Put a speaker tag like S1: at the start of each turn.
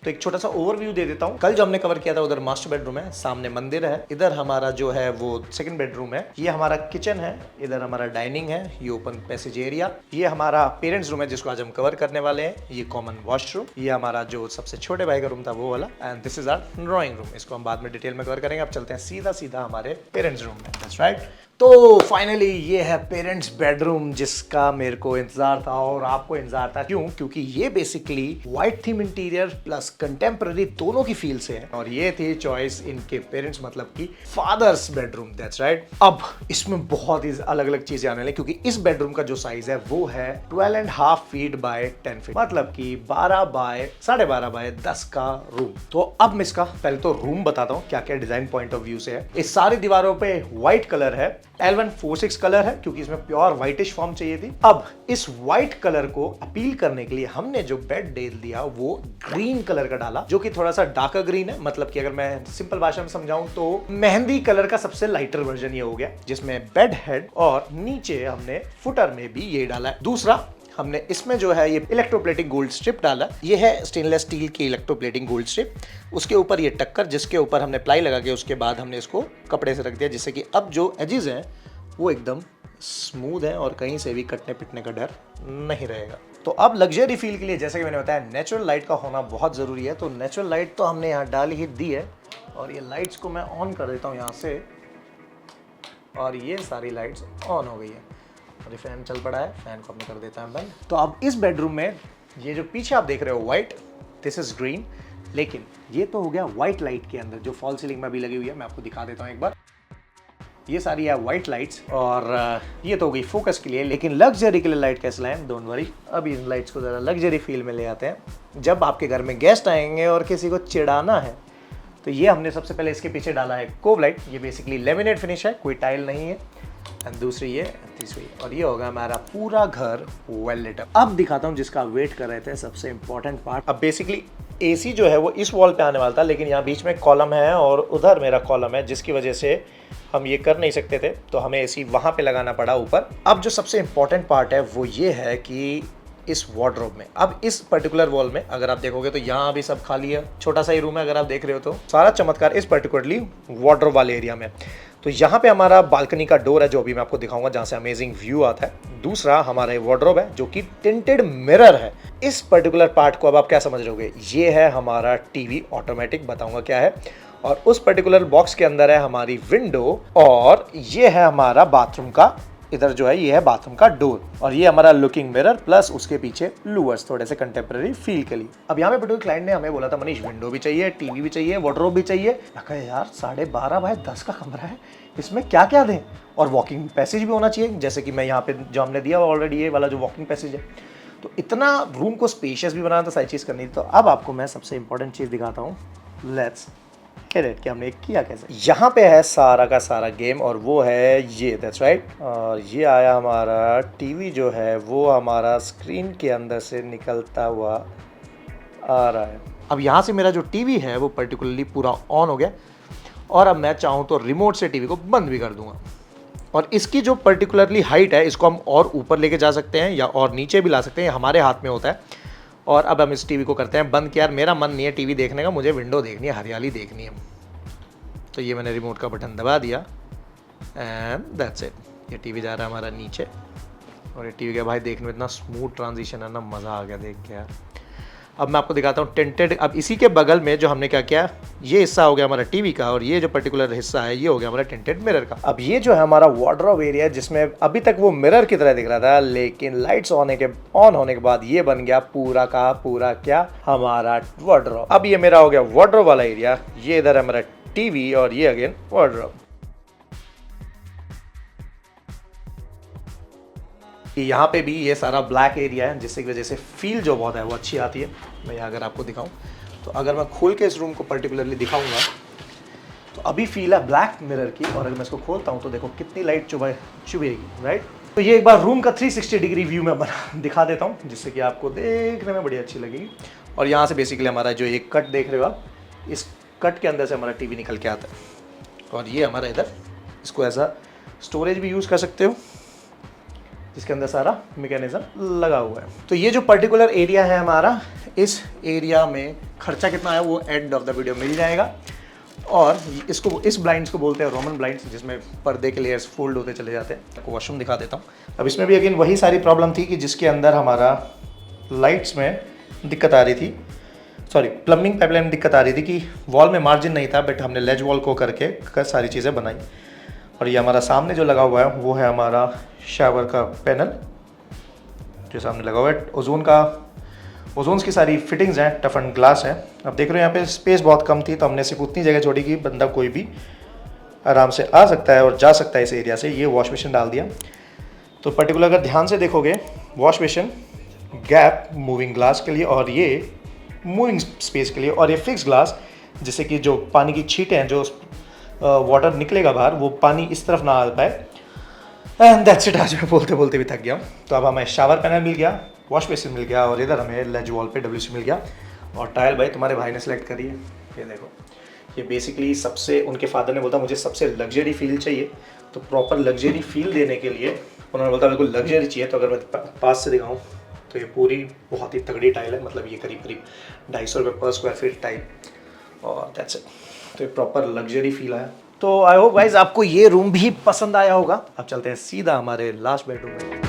S1: तो एक छोटा सा ओवरव्यू दे देता हूँ। कल जो हमने कवर किया था उधर मास्टर बेडरूम है, सामने मंदिर है, इधर हमारा जो है वो सेकंड बेडरूम है, ये हमारा किचन है, इधर हमारा डाइनिंग है, ये ओपन पैसेज एरिया, ये हमारा पेरेंट्स रूम है जिसको आज हम कवर करने वाले हैं, ये कॉमन वॉशरूम, ये हमारा जो सबसे छोटे भाई का रूम था वो वाला, and this is our drawing room. इसको हम बाद में डिटेल में कवर करेंगे। अब चलते हैं सीधा सीधा हमारे पेरेंट्स रूम में। That's right. तो फाइनली ये है पेरेंट्स बेडरूम जिसका मेरे को इंतजार था और आपको इंतजार था। क्यों? क्योंकि ये basically white theme interior plus contemporary दोनों की फील से है और ये थी चॉइस इनके पेरेंट्स मतलब कि फादर्स बेडरूम। That's right. अब इसमें बहुत ही अलग अलग चीजें आने लगी क्योंकि इस बेडरूम का जो साइज है वो है 12.5 फीट बाय 10 फीट, मतलब कि 12 बाय 12.5 बाय 10 का रूम। तो अब मैं इसका पहले तो रूम बताता हूँ क्या क्या डिजाइन पॉइंट ऑफ व्यू से है। इस सारी दीवारों पे व्हाइट कलर है, L146 कलर है क्योंकि इसमें प्योर व्हाइटिश फॉर्म चाहिए थी। अब इस व्हाइट कलर को अपील करने के लिए हमने जो बेड डेल दिया वो ग्रीन कलर का डाला, जो कि थोड़ा सा डार्कर ग्रीन है, मतलब कि अगर मैं सिंपल भाषा में समझाऊं तो मेहंदी कलर का सबसे लाइटर वर्जन ये हो गया, जिसमें बेड हेड और नीचे हमने फुटर में भी ये डाला है। दूसरा हमने इसमें जो है ये इलेक्ट्रोप्लेटिंग गोल्ड स्ट्रिप डाला, ये है स्टेनलेस स्टील की इलेक्ट्रोप्लेटिंग गोल्ड स्ट्रिप, उसके ऊपर ये टक्कर जिसके ऊपर हमने प्लाई लगा के उसके बाद हमने इसको कपड़े से रख दिया, जिससे कि अब जो एजेस हैं वो एकदम स्मूथ है और कहीं से भी कटने पिटने का डर नहीं रहेगा। तो अब लग्जरी फील के लिए जैसे कि मैंने बताया नेचुरल लाइट का होना बहुत ज़रूरी है, तो नेचुरल लाइट तो हमने यहाँ डाल ही दी है और ये लाइट्स को मैं ऑन कर देता हूँ यहाँ से और ये सारी लाइट्स ऑन हो गई है और ये फैन चल पड़ा है, फैन को हमने कर देता है बंद। तो अब इस बेडरूम में ये जो पीछे आप देख रहे हो व्हाइट, दिस इज ग्रीन, लेकिन ये तो हो गया व्हाइट लाइट के अंदर जो फॉल सीलिंग में भी लगी हुई है। मैं आपको दिखा देता हूँ एक बार, ये सारी है व्हाइट लाइट्स और ये तो हो गई फोकस के लिए, लेकिन लग्जरी के लिए लाइट कैसे लाएं, डोंट वरी, अब इन लाइट्स को ज़रा लग्जरी फील में ले आते हैं। जब आपके घर में गेस्ट आएंगे और किसी को चिढ़ाना है तो ये हमने सबसे पहले इसके पीछे डाला है कोव लाइट, ये बेसिकली लेमिनेट फिनिश है, कोई टाइल नहीं है, एंड दूसरी ये, तीसरी, और ये होगा हमारा पूरा घर वेल लिट अप। अब दिखाता हूँ जिसका वेट कर रहे थे सबसे इंपॉर्टेंट पार्ट। अब बेसिकली एसी जो है वो इस वॉल पे आने वाला था, लेकिन यहाँ बीच में कॉलम है और उधर मेरा कॉलम है, जिसकी वजह से हम ये कर नहीं सकते थे, तो हमें एसी वहाँ पे लगाना पड़ा ऊपर। अब जो सबसे इंपॉर्टेंट पार्ट है वो ये है कि इस वार्डरोब में, अब इस पर्टिकुलर वॉल में अगर आप देखोगे तो यहाँ भी सब खाली है, छोटा सा ही रूम है, अगर आप देख रहे हो तो सारा चमत्कार इस पर्टिकुलरली वार्डरोब वाले एरिया में। तो यहाँ पे हमारा बालकनी का डोर है जो अभी मैं आपको दिखाऊंगा, जहाँ से अमेजिंग व्यू आता है। दूसरा हमारा वार्डरोब है जो कि टिंटेड मिरर है। इस पर्टिकुलर पार्ट को अब आप क्या समझ रहे होगे, ये है हमारा टीवी ऑटोमेटिक, बताऊंगा क्या है, और उस पर्टिकुलर बॉक्स के अंदर है हमारी विंडो और ये है हमारा बाथरूम का, इधर जो है ये है बाथरूम का डोर और ये हमारा लुकिंग मिरर प्लस उसके पीछे लूवर्स थोड़े से कंटेम्पररी फील के लिए। अब यहाँ पे पर्टिकुलर क्लाइंट ने हमें बोला था मनीष विंडो भी चाहिए, टीवी भी चाहिए, वार्डरोब भी चाहिए। मैं कहा यार 12.5 बाय 10 का कमरा है, इसमें क्या क्या दें, और वॉकिंग पैसेज भी होना चाहिए, जैसे कि मैं यहाँ पे जो हमने दिया ऑलरेडी ये वाला जो वॉकिंग पैसेज है। तो इतना रूम को स्पेशियस भी बनाना था, सारी चीज़ करनी थी। तो अब आपको मैं सबसे इंपॉर्टेंट चीज़ दिखाता हूँ, लेट्स कि हमने किया कैसे। यहाँ पे है सारा का सारा गेम और वो है ये, दैट्स राइट। और ये आया हमारा टीवी जो है वो हमारा स्क्रीन के अंदर से निकलता हुआ आ रहा है। अब यहाँ से मेरा जो टीवी है वो पर्टिकुलरली पूरा ऑन हो गया और अब मैं चाहूँ तो रिमोट से टीवी को बंद भी कर दूंगा। और इसकी जो पर्टिकुलरली हाइट है इसको हम और ऊपर लेके जा सकते हैं या और नीचे भी ला सकते हैं, हमारे हाथ में होता है। और अब हम इस टीवी को करते हैं बंद कि यार मेरा मन नहीं है टीवी देखने का, मुझे विंडो देखनी है, हरियाली देखनी है। तो ये मैंने रिमोट का बटन दबा दिया एंड दैट्स इट। ये टीवी जा रहा है हमारा नीचे और ये टीवी का भाई देखने में इतना स्मूथ ट्रांजिशन है ना, मज़ा आ गया देख के यार। अब मैं आपको दिखाता हूँ टेंटेड। अब इसी के बगल में जो हमने क्या किया, ये हिस्सा हो गया हमारा टीवी का और ये जो पर्टिकुलर हिस्सा है ये हो गया हमारा टेंटेड मिरर का। अब ये जो है हमारा वार्डरोब एरिया, जिसमें अभी तक वो मिरर की तरह दिख रहा था, लेकिन लाइट्स ऑन होने के बाद ये बन गया पूरा का पूरा क्या, हमारा वार्डरोब। अब ये मेरा हो गया वार्डरोब वाला एरिया, ये इधर है हमारा टीवी और ये अगेन वार्डरोब। यहाँ पे भी ये सारा ब्लैक एरिया है, जिसकी वजह से फील जो बहुत है वो अच्छी आती है। मैं अगर आपको दिखाऊं तो अगर मैं खोल के इस रूम को पर्टिकुलरली दिखाऊंगा तो अभी फील है ब्लैक मिरर की, और अगर मैं इसको खोलता हूं तो देखो कितनी लाइट चुभेगी, राइट। तो ये एक बार रूम का 360 डिग्री व्यू में दिखा देता हूँ, जिससे कि आपको देखने में बड़ी अच्छी लगेगी। और यहाँ से बेसिकली हमारा जो एक कट देख रहे हो आप, इस कट के अंदर से हमारा टीवी निकल के आता है और ये हमारा इधर, इसको एज अ स्टोरेज भी यूज़ कर सकते हो जिसके अंदर सारा मैकेनिज्म लगा हुआ है। तो ये जो पर्टिकुलर एरिया है हमारा, इस एरिया में खर्चा कितना है वो एंड ऑफ द वीडियो मिल जाएगा। और इसको, इस ब्लाइंड्स को बोलते हैं रोमन ब्लाइंड्स, जिसमें पर्दे के लेयर्स फोल्ड होते चले जाते हैं। आपको वॉशरूम दिखा देता हूँ। अब इसमें भी अगेन वही सारी प्रॉब्लम थी कि जिसके अंदर हमारा लाइट्स में दिक्कत आ रही थी, सॉरी प्लम्बिंग पाइपलाइन में दिक्कत आ रही थी कि वॉल में मार्जिन नहीं था, बट हमने लेज वॉल को करके सारी चीज़ें बनाई। और ये हमारा सामने जो लगा हुआ है वो है हमारा शावर का पैनल जो सामने लगा हुआ है। ओजोन्स की सारी फिटिंग्स हैं, टफ एंड ग्लास है। अब देख रहे हो यहाँ पे स्पेस बहुत कम थी, तो हमने सिर्फ उतनी जगह छोड़ी कि बंदा कोई भी आराम से आ सकता है और जा सकता है इस एरिया से। ये वॉश बेसिन डाल दिया। तो पर्टिकुलर अगर ध्यान से देखोगे, wash basin gap moving glass के लिए और ये मूविंग स्पेस के लिए, और ये फिक्स ग्लास जिससे कि जो पानी की छींटें हैं, जो वाटर निकलेगा बाहर, वो पानी इस तरफ ना आ पाए। And that's it. आज मैं बोलते बोलते भी थक गया। तो अब हमें शावर पैनल मिल गया, वॉश बेसिन मिल गया, और इधर हमें लेज वॉल पे WC मिल गया। और टाइल भाई तुम्हारे भाई ने सेलेक्ट करी है, ये देखो। ये बेसिकली सबसे, उनके फादर ने बोला मुझे सबसे लग्जरी फील चाहिए, तो प्रॉपर लग्जरी फील देने के लिए उन्होंने बोला बिल्कुल लग्जरी चाहिए। तो अगर मैं पास से दिखाऊँ तो ये पूरी बहुत ही तगड़ी टाइल है, मतलब ये करीब करीब 250 रुपये पर स्क्वायर फीट टाइल, और दैट्स इट। तो ये प्रॉपर लग्जरी फील आया। तो आई होप गाइज आपको ये रूम भी पसंद आया होगा। अब चलते हैं सीधा हमारे लास्ट बेडरूम में।